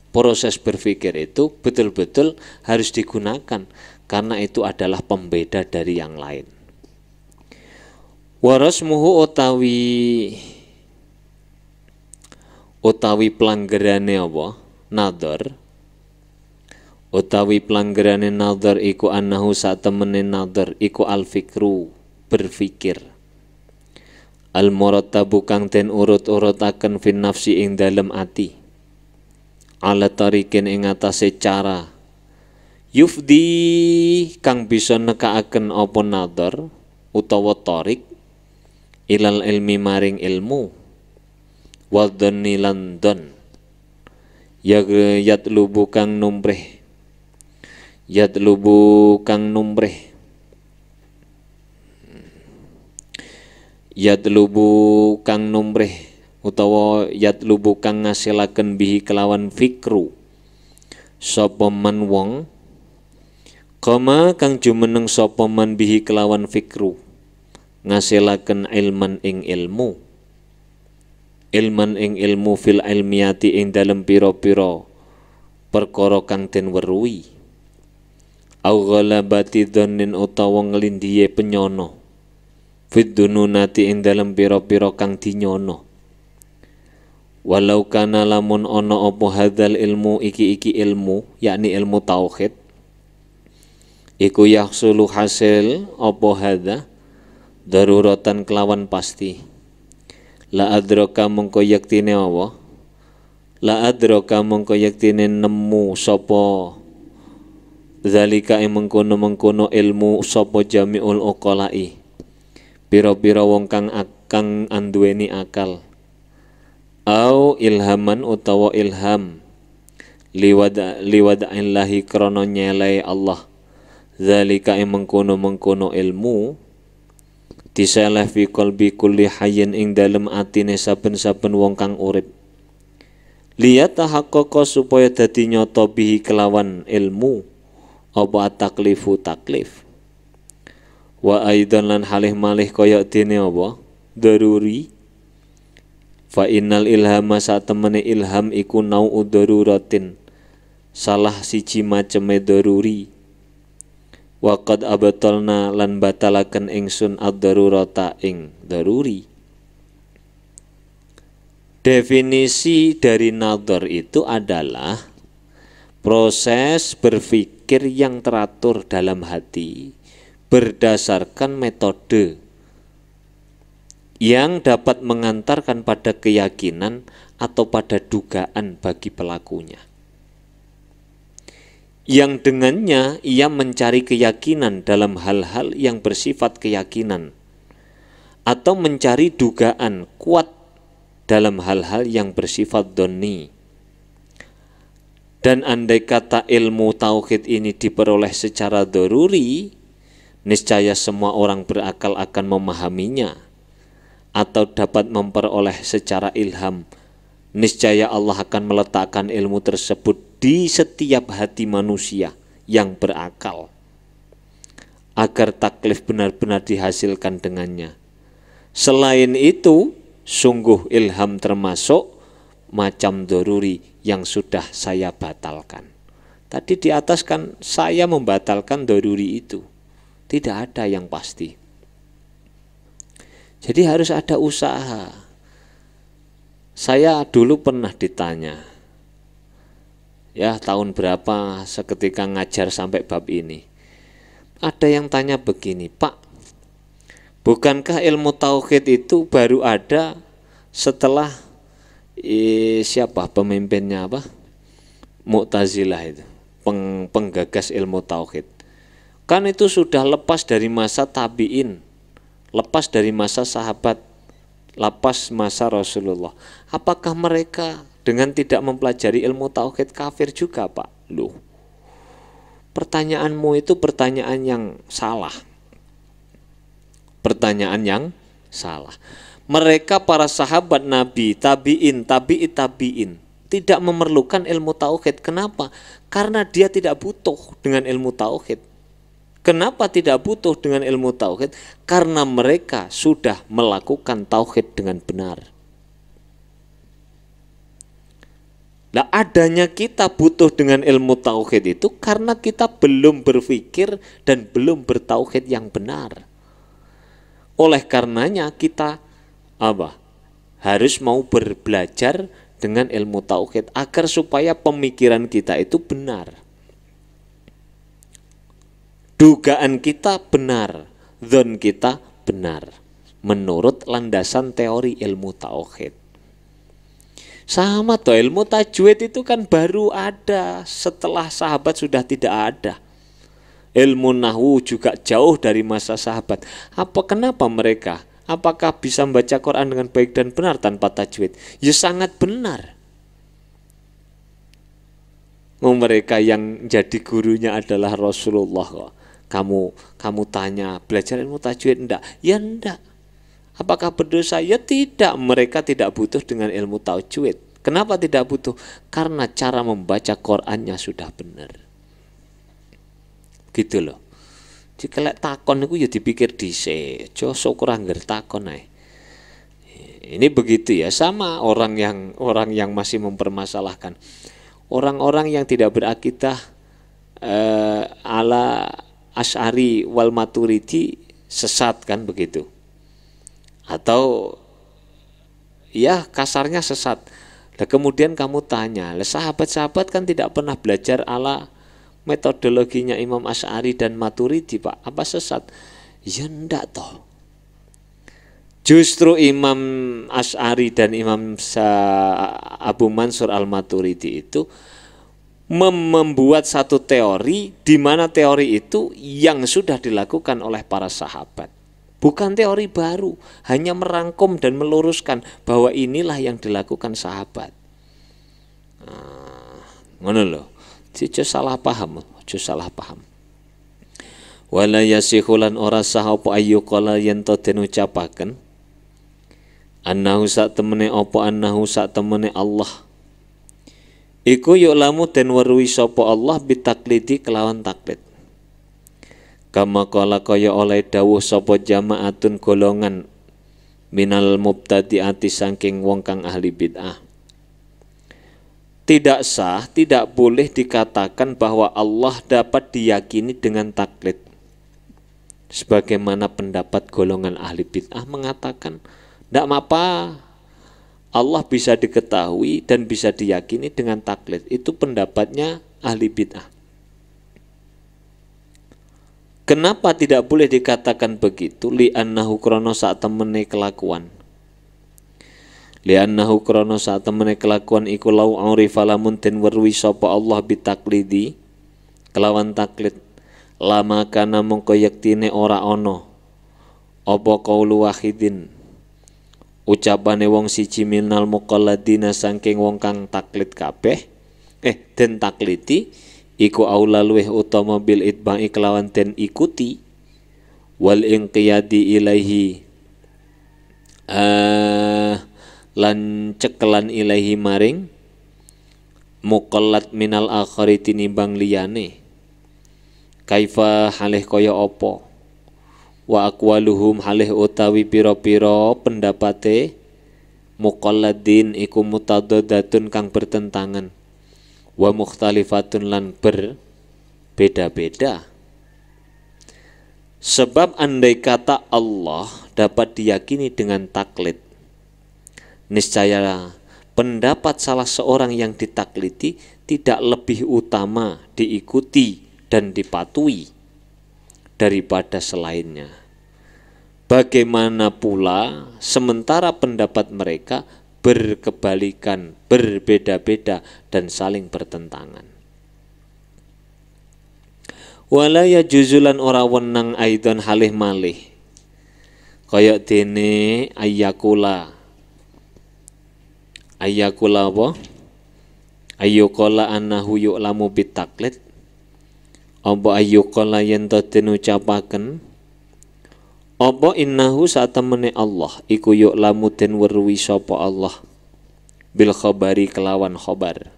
Proses berpikir itu betul-betul harus digunakan karena itu adalah pembeda dari yang lain. Warasmuhu utawi pelanggarane apa? Nadhar. Utawi pelanggarane nadhar iku annahu satemene nadhar iku al-fikru, berpikir. Al-murattabu kang den urut-urutaken fin nafsi ing dalem ati. Ala tarikin ing atase cara yufdi kang bisa nekaaken apa nadhar utawa tarik ilal ilmi maring ilmu wadhani lan don yatlubu kang numrih yatlubu kang numrih utawa yatlubu kang ngasilaken bihi kelawan fikru sapa man wong kama kang jumeneng sapa man bihi kelawan fikru ngasilaken ilman ing ilmu fil ilmiyati ing dalem pira-pira perkara kang den weruhi au ghalabati dhannin utawa nglindhiye penyono fid dununati ing dalem pira-pira kang dinyono. Walau kana lamun ono apa hadzal ilmu iki ilmu yakni ilmu tauhid iku yahsulu hasil apa hadza daruratan kelawan pasti la adraka mongko yaktine apa la adraka mongko yaktine nemu sapa zalika ing mengkono ilmu sapa jami'ul uqala'i pira-pira wong kang anduweni akal au ilhaman utawa ilham liwada'illahi krana nyelai Allah zalika mengkono ilmu disalah fi qalbi kulli hayyin ing dalem atine saben-saben wong kang urip lihat tahaqqaqa supaya dadi nyata bihi kelawan ilmu apa taklifu taklif Wa aidan lan halih malih kaya dene apa? Daruri. Fa innal ilhama satemene ilham iku nau'u daruratin. Salah siji maceme daruri. Wa qad abatalna lan batalaken ingsun ad-darurata ing daruri. Definisi dari nadhar itu adalah proses berpikir yang teratur dalam hati berdasarkan metode yang dapat mengantarkan pada keyakinan atau pada dugaan bagi pelakunya. Yang dengannya ia mencari keyakinan dalam hal-hal yang bersifat keyakinan atau mencari dugaan kuat dalam hal-hal yang bersifat dhonni. Dan andai kata ilmu tauhid ini diperoleh secara daruri, niscaya semua orang berakal akan memahaminya atau dapat memperoleh secara ilham. Niscaya Allah akan meletakkan ilmu tersebut di setiap hati manusia yang berakal agar taklif benar-benar dihasilkan dengannya. Selain itu, sungguh ilham termasuk macam daruri yang sudah saya batalkan. Tadi di atas kan saya membatalkan daruri itu. Tidak ada yang pasti. Jadi harus ada usaha. Saya dulu pernah ditanya, ya tahun berapa seketika ngajar sampai bab ini. Ada yang tanya begini, Pak, bukankah ilmu tauhid itu baru ada setelah siapa pemimpinnya apa? Mu'tazilah itu, penggagas ilmu tauhid. Kan itu sudah lepas dari masa tabi'in, lepas dari masa sahabat, lepas masa Rasulullah. Apakah mereka dengan tidak mempelajari ilmu tauhid kafir juga, Pak? Loh, pertanyaanmu itu pertanyaan yang salah. Pertanyaan yang salah. Mereka para sahabat Nabi, tabi'in, tabi'in tidak memerlukan ilmu tauhid. Kenapa? Karena dia tidak butuh dengan ilmu tauhid. Kenapa tidak butuh dengan ilmu tauhid? Karena mereka sudah melakukan tauhid dengan benar. Nah, adanya kita butuh dengan ilmu tauhid itu karena kita belum berpikir dan belum bertauhid yang benar. Oleh karenanya kita harus mau berbelajar dengan ilmu tauhid agar supaya pemikiran kita itu benar. Dugaan kita benar, dzon kita benar menurut landasan teori ilmu tauhid. Sama toh, ilmu tajwid itu kan baru ada setelah sahabat sudah tidak ada. Ilmu nahwu juga jauh dari masa sahabat. Kenapa mereka? Apakah bisa membaca Quran dengan baik dan benar tanpa tajwid? Ya sangat benar. Mereka yang jadi gurunya adalah Rasulullah kok. Kamu tanya belajar ilmu tajwid enggak? Ya enggak. Apakah berdosa? Ya tidak. Mereka tidak butuh dengan ilmu tajwid. Kenapa tidak butuh? Karena cara membaca Qurannya sudah benar. Gitu loh. Jika lek takon itu ya dipikir dhisik, aja sok ora ngger takon ae. Ini begitu ya, sama orang yang masih mempermasalahkan. Orang-orang yang tidak berakidah ala Asy'ari wal Maturidi sesat kan begitu. Atau ya kasarnya sesat. Nah, kemudian kamu tanya, sahabat-sahabat kan tidak pernah belajar ala metodologinya Imam Asy'ari dan Maturidi, Pak. Apa sesat? Ya enggak toh. Justru Imam Asy'ari dan Imam Abu Mansur al-Maturidi itu membuat satu teori di mana teori itu yang sudah dilakukan oleh para sahabat. Bukan teori baru, hanya merangkum dan meluruskan bahwa inilah yang dilakukan sahabat. Ngono lho. Aja salah paham, aja salah paham. Wala yasihulan ora sah apa ayyuqala yen to den ucapaken annahu sak temene apa annahu sak temene Allah iku yuk lamu den weruhi sapa Allah bitaklidi kelawan taklid. Kama kala kaya oleh dawuh sapa jamaatun golongan minal mubtadi'ati saking wong kang ahli bid'ah. Tidak sah, tidak boleh dikatakan bahwa Allah dapat diyakini dengan taklid. Sebagaimana pendapat golongan ahli bid'ah mengatakan, tidak apa, Allah bisa diketahui dan bisa diyakini dengan taklid. Itu pendapatnya ahli bid'ah. Kenapa tidak boleh dikatakan begitu? Li'annahu krono saat temene kelakuan. Li'annahu krono saat temene kelakuan iku lau urifa lamun den werwi sapa Allah bitaklidi kelawan taklid. Lama kana mongko yektine ora ana apa qaulu wahidin ucapane wong siji minal muqalladina saking wong kang taklid kabeh den takliti iku aula luweh utama bil itba'i kelawan den ikuti wal inqiyadi ilaihi lan cekelan ilaihi maring muqallad minal akhari tinimbang liyane. Kaifa halih kaya apa wa aqwaluhum halih utawi pira-pira pendapate muqalladin iku mutadaddatun kang bertentangan wa mukhtalifatun lan berbeda-beda. Sebab andai kata Allah dapat diyakini dengan taklid, niscaya pendapat salah seorang yang ditakliti tidak lebih utama diikuti dan dipatuhi daripada selainnya. Bagaimana pula sementara pendapat mereka berkebalikan, berbeda-beda dan saling bertentangan. Wala yajuzulan ora wenang aidon halih malih kaya dene ayyakula apa? Ayyuqala annahu yu'lamu bitaklid. Apa ayyuqala yen to den ucapaken apa innahu satemene Allah iku yu'lamu den weruhi sapa Allah bil khabari kelawan khabar.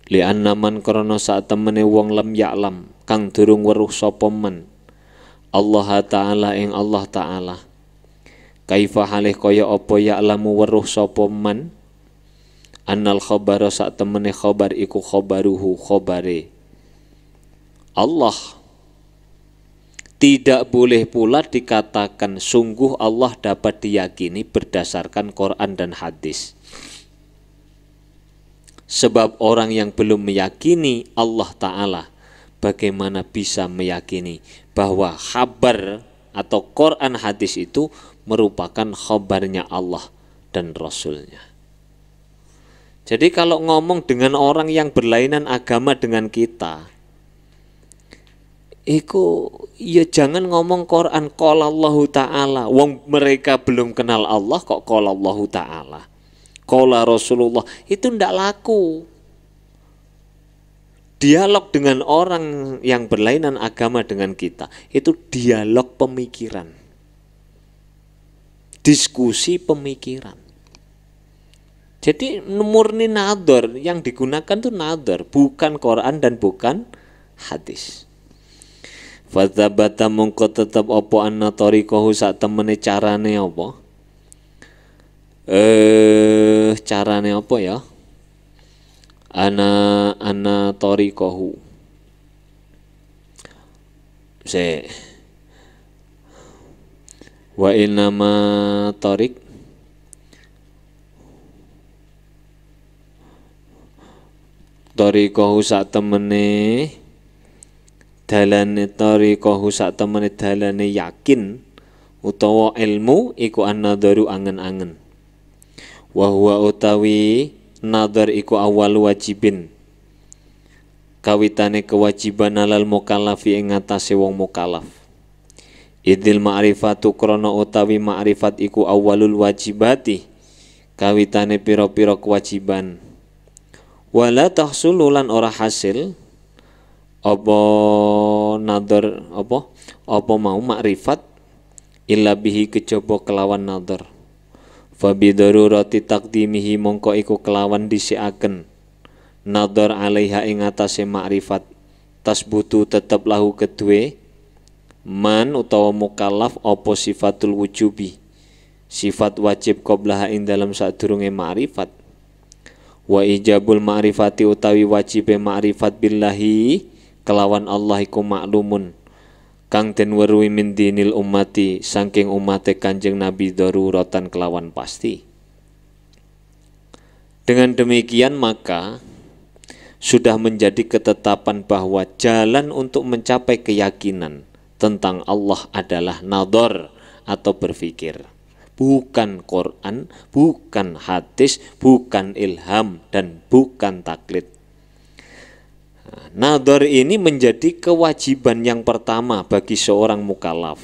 Li'anna man krana satemene wong lam ya'lam kang durung weruh sapa man Allah Ta'ala ing Allah Ta'ala. Kaifa halih kaya apa ya'lamu weruh sapa man annal khabara satemene khabar iku khabaruhu khabare Allah. Tidak boleh pula dikatakan sungguh Allah dapat diyakini berdasarkan Quran dan hadis. Sebab orang yang belum meyakini Allah Ta'ala, bagaimana bisa meyakini bahwa khabar atau Quran hadis itu merupakan khabarnya Allah dan Rasulnya. Jadi kalau ngomong dengan orang yang berlainan agama dengan kita, iku ya jangan ngomong Quran qala Allahu Ta'ala. Wong mereka belum kenal Allah kok qala Allahu Ta'ala, qala Rasulullah, itu ndak laku. Dialog dengan orang yang berlainan agama dengan kita itu dialog pemikiran, diskusi pemikiran. Jadi murni nador, yang digunakan tuh nador, bukan Quran dan bukan hadis. Fadzabata mongko tetep apa anna tariqahu sak temene carane apa? Carane apa ya? Ana tariqahu. Wa innama tariq tariqahu sak temene dalane tariqahu sak temene dalane yakin utawa ilmu iku an-nadharu angen-angen. Wa huwa utawi nadhar iku awal wajibin kawitane kewajiban alal mukallafi ing atase wong mukallaf. Idil ma'rifatu krana utawi ma'rifat iku awalul wajibati kawitane pira-pira kewajiban. Wala tahsulu lan ora hasil apa nadhar apa mau makrifat illa bihi kejaba kelawan nadhar. Fa bidarurati taqdimihi mongko iku kelawan dhisikaken nadhar alaiha ing atase makrifat tasbutu tetep lahu kedue man utawa mukallaf apa sifatul wujubi, sifat wajib qablaha ing dalam sadurunge ma'rifat. Wa ijabul ma'rifati utawi wajibe ma'rifat billahi kelawan Allah iku maklumun kang den weruhi min dinil ummati saking umate Kanjeng Nabi daruratan kelawan pasti. Dengan demikian maka sudah menjadi ketetapan bahwa jalan untuk mencapai keyakinan tentang Allah adalah nadhar atau berpikir. Bukan Quran, bukan hadis, bukan ilham, dan bukan taklid. Nadhar ini menjadi kewajiban yang pertama bagi seorang mukallaf.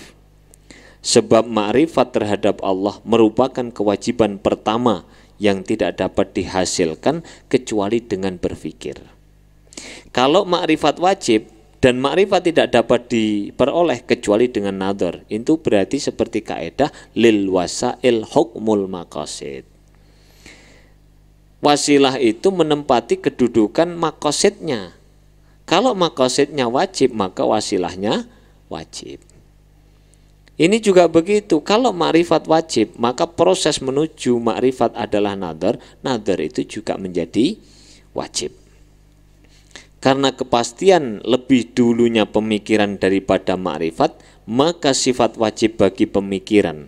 Sebab ma'rifat terhadap Allah merupakan kewajiban pertama yang tidak dapat dihasilkan kecuali dengan berpikir. Kalau ma'rifat wajib dan ma'rifat tidak dapat diperoleh kecuali dengan nadhar, itu berarti seperti kaidah lil wasail hukmul maqasid. Wasilah itu menempati kedudukan maqasidnya. Kalau maqasidnya wajib, maka wasilahnya wajib. Ini juga begitu, kalau ma'rifat wajib, maka proses menuju ma'rifat adalah nadhar, nadhar itu juga menjadi wajib. Karena kepastian lebih dulunya pemikiran daripada ma'rifat, maka sifat wajib bagi pemikiran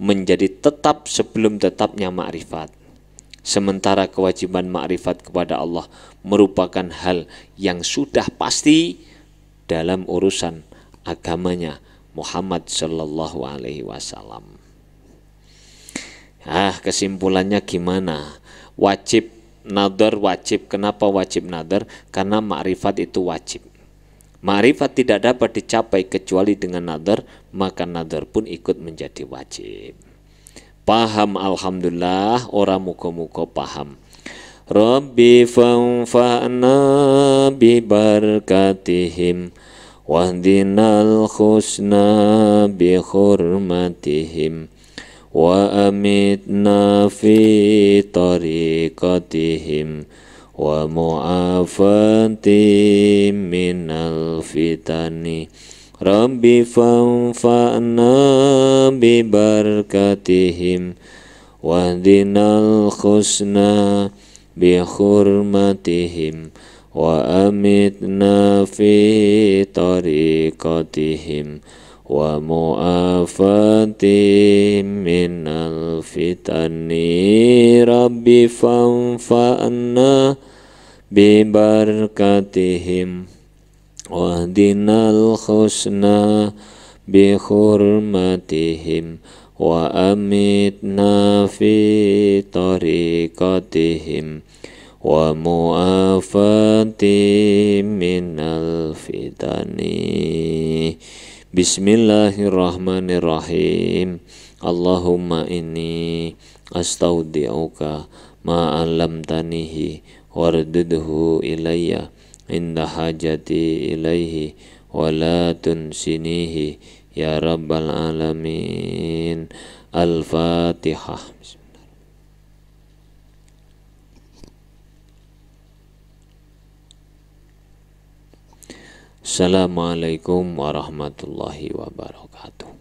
menjadi tetap sebelum tetapnya ma'rifat. Sementara kewajiban ma'rifat kepada Allah merupakan hal yang sudah pasti dalam urusan agamanya Muhammad Sallallahu Alaihi Wasallam. Kesimpulannya gimana? Wajib nadhar wajib. Kenapa wajib nadhar? Karena ma'rifat itu wajib. Ma'rifat tidak dapat dicapai kecuali dengan nadhar, maka nadhar pun ikut menjadi wajib. Paham alhamdulillah, ora muga-muga paham. Rabbi fanfa'na bi barakatihim wahdinal husna bi hurmatihim wa amitna fi tariqatihim wa mu'afati minal fitani. Rabbi fanfa'na bi barakatihim wahdinal husna bi hurmatihim wa amitna fi tariqatihim wa mu'afati minal fitani. Rabbi fanfa'na bi barakatihim wahdinal husna bi hurmatihim wa amitna fi tariqatihim wa mu'afati minal fitani. Bismillahirrahmanirrahim. Allahumma inni astaudi'uka ma'alamtanihi wardudhu ilayya inda hajati ilaihi wa la tunsinihi ya rabbal alamin. Al-Fatihah. Assalamualaikum warahmatullahi wabarakatuh.